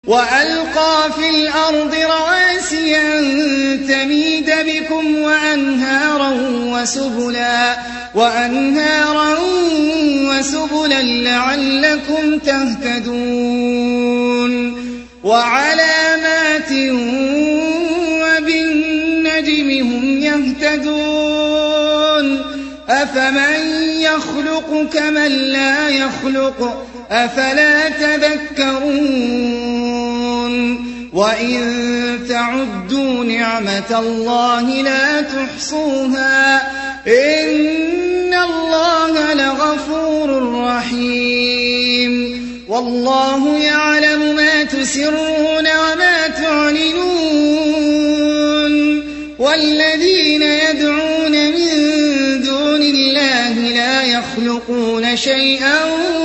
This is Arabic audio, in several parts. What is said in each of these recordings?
وألقى في الأرض رواسي أن تميد بكم وأنهارا وسبلا لعلكم تهتدون وعلامات وبالنجم هم يهتدون أفمن يخلق كمن لا يخلق أفلا تذكرون وإن تعدوا نعمة الله لا تحصوها إن الله لغفور رحيم والله يعلم ما تسرون وما تعلنون والذين يدعون من دون الله لا يخلقون شيئا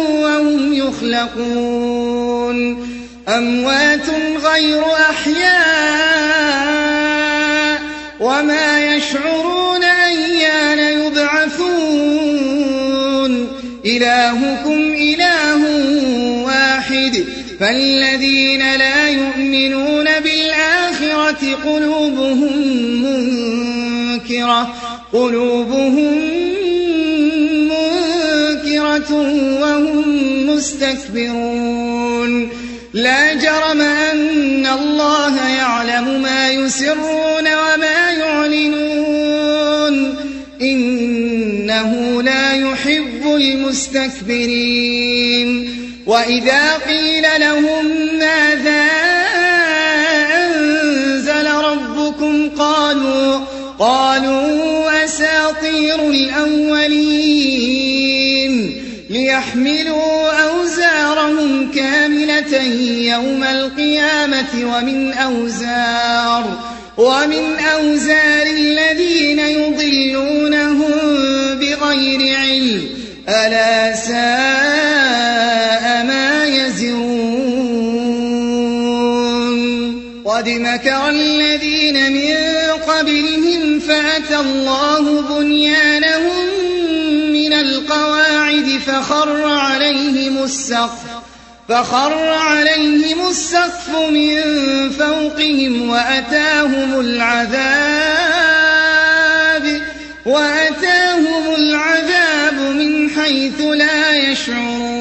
وهم يخلقون أموات غير أحياء وما يشعرون أيان يبعثون إلهكم إله واحد فالذين لا يؤمنون بالآخرة قلوبهم منكرة وهم مستكبرون لا جرم أن الله يعلم ما يسرون وما يعلنون إنه لا يحب المستكبرين وإذا قيل لهم ماذا أنزل ربكم قالوا أساطير الأولين ليحملوا أوزارهم كاملة يوم القيامة ومن أوزار الذين يضلونهم بغير علم ألا ساء ما يزرون قد مكر الذين من قبلهم فأتى الله بنيانهم من القواعد فخر عليهم السقف من فوقهم وأتاهم العذاب من حيث لا يشعرون